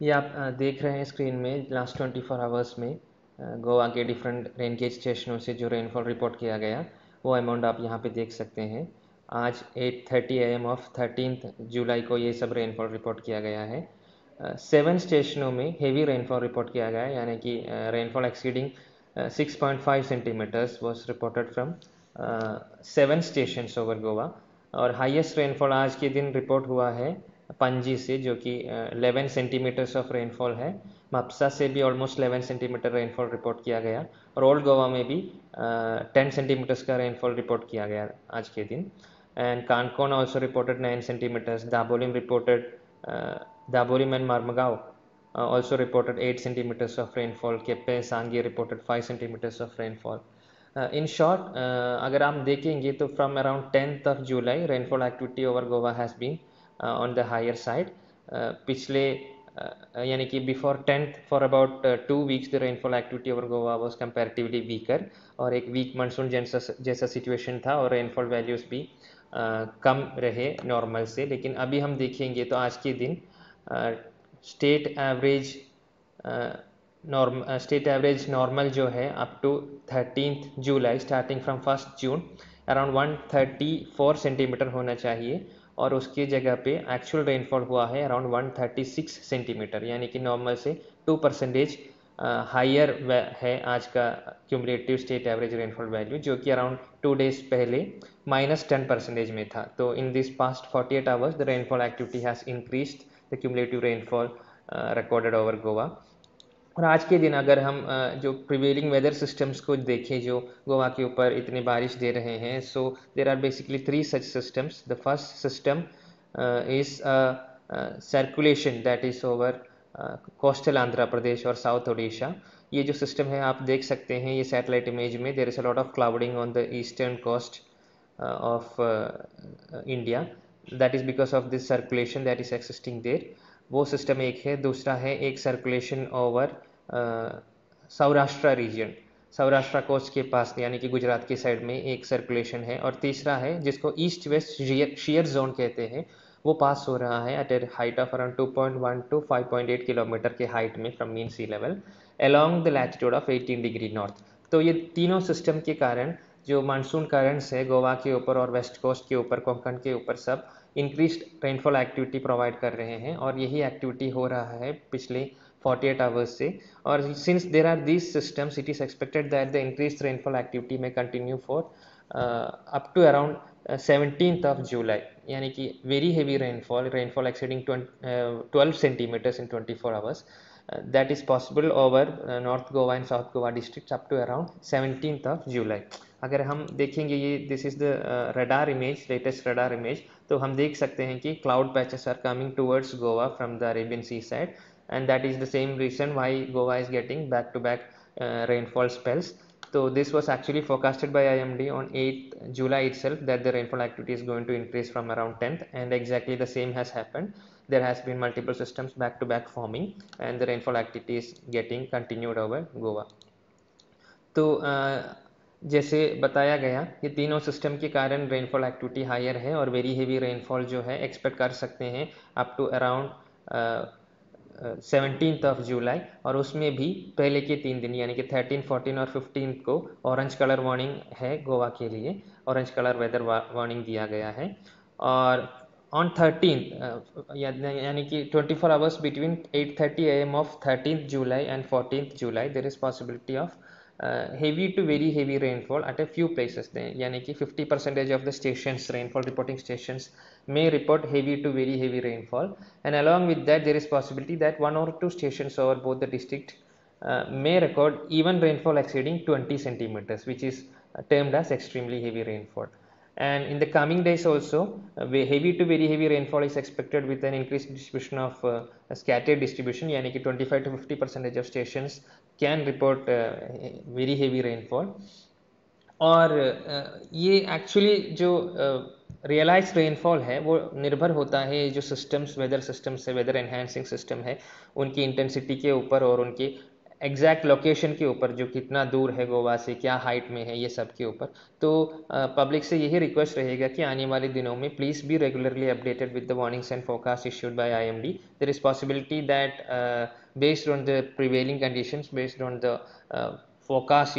ये आप देख रहे हैं स्क्रीन में लास्ट 24 आवर्स में गोवा के डिफरेंट रेन गेज स्टेशनों से जो रेनफॉल रिपोर्ट किया गया वो अमाउंट आप यहाँ पे देख सकते हैं। आज 8:30 AM ऑफ 13 जुलाई को ये सब रेनफॉल रिपोर्ट किया गया है। 7 स्टेशनों में हेवी रेनफॉल रिपोर्ट किया गया है, यानी कि rainfall exceeding 6.5 centimetres was reported from 7 stations over Goa. और हाईएस्ट रेनफॉल आज के दिन रिपोर्ट हुआ है पणजी से, जो कि 11 सेंटीमीटर्स ऑफ रेनफॉल है। माप्सा से भी ऑलमोस्ट 11 सेंटीमीटर रेनफॉल रिपोर्ट किया गया और ओल्ड गोवा में भी 10 सेंटीमीटर्स का रेनफॉल रिपोर्ट किया गया आज के दिन। And Canacona also reported 9 centimetres, Dabolim and Mormugao also reported 8 centimeters of rainfall. Kepe Sangye reported 5 centimeters of rainfall. In short, अगर आप देखेंगे तो from around 10th of July rainfall activity over Goa has been on the higher side. पिछले यानी कि before 10th for about 2 weeks the rainfall activity over Goa was comparatively weaker और एक week monsoon जैसा सिचुएशन था और rainfall values भी कम रहे नॉर्मल से। लेकिन अभी हम देखेंगे तो आज के दिन स्टेट एवरेज नॉर्मल जो है up to 13th July starting from 1st June around 134 centimetre होना चाहिए और उसकी जगह पे एक्चुअल रेनफॉल हुआ है अराउंड 136 सेंटीमीटर, यानी कि नॉर्मल से 2% हायर है आज का cumulative state average rainfall value, जो कि अराउंड 2 days पहले -10% में था। तो in this past 48 hours the rainfall activity has increased the cumulative rainfall recorded over Goa. और आज के दिन अगर हम जो प्रिवेलिंग वेदर सिस्टम्स को देखें जो गोवा के ऊपर इतनी बारिश दे रहे हैं, so there are basically 3 such systems. The first system is circulation that is over coastal Andhra Pradesh और साउथ ओडिशा। ये जो सिस्टम है आप देख सकते हैं ये सैटेलाइट इमेज में, there is a lot of clouding on the eastern coast of India, that is because of this circulation that is existing there. वो सिस्टम एक है। दूसरा है एक circulation over Saurashtra region, Saurashtra coast के पास यानी कि गुजरात की साइड में एक सर्कुलेशन है। और तीसरा है जिसको ईस्ट वेस्ट शियर जोन कहते हैं, वो पास हो रहा है at a height of around 2.1 to 5.8 kilometre के हाइट में from mean sea level along the latitude of 18 degree north. तो ये तीनों सिस्टम के कारण जो मानसून करंट्स है गोवा के ऊपर और वेस्ट कोस्ट के ऊपर, कोंकण के ऊपर, सब इंक्रीज्ड रेनफॉल एक्टिविटी प्रोवाइड कर रहे हैं और यही एक्टिविटी हो रहा है पिछले 48 आवर्स से। और since there are these systems it is expected that the increase rainfall activity में continue for up to around 17th of July, यानी कि very heavy rainfall exceeding 12 centimetres in 24 hours that is possible over North Goa and South Goa districts up to around 17th of July. अगर हम देखेंगे ये this is the radar image, latest radar image, तो हम देख सकते हैं कि cloud patches are coming towards Goa from the Arabian sea side and that is the same region why Goa is getting back to back rainfall spells. So this was actually forecasted by IMD on 8th July itself that the rainfall activity is going to increase from around 10th, and exactly the same has happened. There has been multiple systems back to back forming and the rainfall activity is getting continued over Goa. तो जैसे बताया गया ये तीनों system के कारण rainfall activity higher है और वेरी हेवी रेनफॉल जो है एक्सपेक्ट कर सकते हैं up to around 17th of July. और उसमें भी पहले के 3 दिन यानी कि 13, 14 और 15 को ऑरेंज कलर वार्निंग है गोवा के लिए, ऑरेंज कलर वेदर वार्निंग दिया गया है। और on 13th यानी कि 24 hours between 8:30 AM of 13th July and 14th July there is possibility of heavy to very heavy rainfall at a few places. यानी कि 50% of the stations, rainfall reporting stations, may report heavy to very heavy rainfall, and along with that there is possibility that 1 or 2 stations over both the district may record even rainfall exceeding 20 centimeters, which is termed as extremely heavy rainfall. And in the coming days also heavy to very heavy rainfall is expected with an increased distribution of scattered distribution, यानी कि 25 to 50% of stations can report very heavy rainfall. और ये actually जो realise rainfall है वो निर्भर होता है जो सिस्टम्स, वेदर सिस्टम्स है, वेदर एनहांसिंग सिस्टम है, उनकी इंटेंसिटी के ऊपर और उनकी एग्जैक्ट लोकेशन के ऊपर, जो कितना दूर है गोवा से, क्या हाइट में है, ये सब के ऊपर। तो पब्लिक से यही रिक्वेस्ट रहेगा कि आने वाले दिनों में please be regularly updated with the warnings and forecast issued by IMD. There is possibility that based on the prevailing conditions, based on the forecast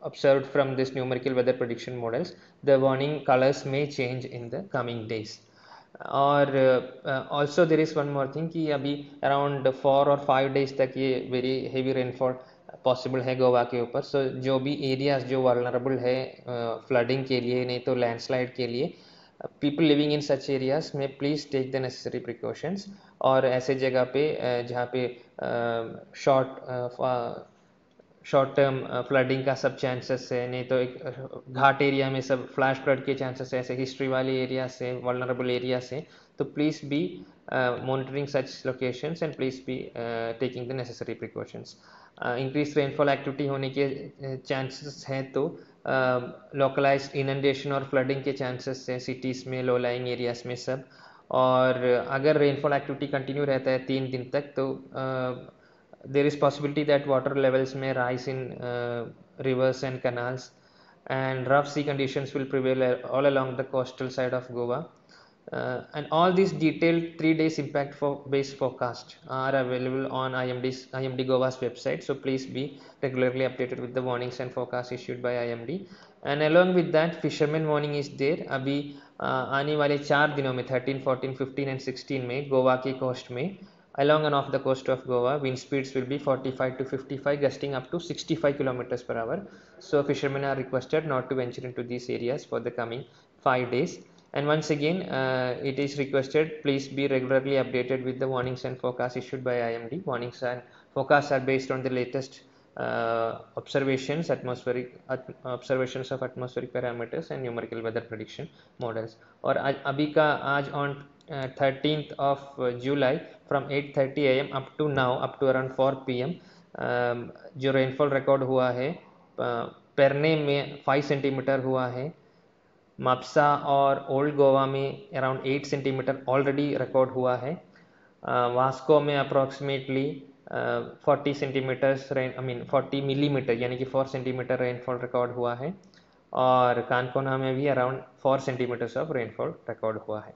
observed from this numerical weather prediction models, the warning colors may change in the coming days. और also there is one more thing कि अभी around 4 और 5 days तक ये very heavy rainfall possible है गोवा के ऊपर। सो जो भी एरियाज जो वल्नरेबल है फ्लडिंग के लिए, नहीं तो लैंडस्लाइड के लिए, people living in such areas में please take the necessary precautions. और ऐसे जगह पे जहाँ पे शॉर्ट टर्म फ्लडिंग का सब चांसेस है, नहीं तो एक घाट एरिया में सब फ्लैश फ्लड के चांसेस है, ऐसे हिस्ट्री वाले एरिया से, वल्नरेबल एरिया से। तो please be monitoring such locations and please be taking the necessary precautions. Increase rainfall activity होने के चांसेस हैं, तो लोकलाइज्ड इनंडेशन और फ्लडिंग के चांसेस हैं सिटीज़ में, लो लाइंग एरियाज में सब। और अगर रेनफॉल एक्टिविटी कंटिन्यू रहता है 3 दिन तक, तो there is possibility that water levels may rise in rivers and canals, and rough sea conditions will prevail all along the coastal side of Goa. And all these detailed 3 days impact for based forecast are available on IMD Goa's website. So please be regularly updated with the warnings and forecasts issued by IMD. And along with that, fisherman warning is there. अभी आने वाले 4 दिनों में 13, 14, 15 and 16 में गोवा की coast में, along and off the coast of Goa, wind speeds will be 45 to 55, gusting up to 65 kilometers per hour. So fishermen are requested not to venture into these areas for the coming 5 days. And once again, it is requested, please be regularly updated with the warnings and forecasts issued by IMD. Warnings and forecasts are based on the latest observations of atmospheric parameters and numerical weather prediction models. और अभी का आज on 13th of July from 8:30 AM up to now, up to around 4 PM, जो rainfall record हुआ है पेरने में 5 centimetre हुआ है, माप्सा और ओल्ड गोवा में अराउंड 8 सेंटीमीटर ऑलरेडी रिकॉर्ड हुआ है, वास्को में अप्रॉक्सीमेटली 40 सेंटीमीटर्स 40 मिलीमीटर यानी कि 4 सेंटीमीटर रेनफॉल रिकॉर्ड हुआ है, और कानकोना में भी around 4 centimetres of rainfall record हुआ है।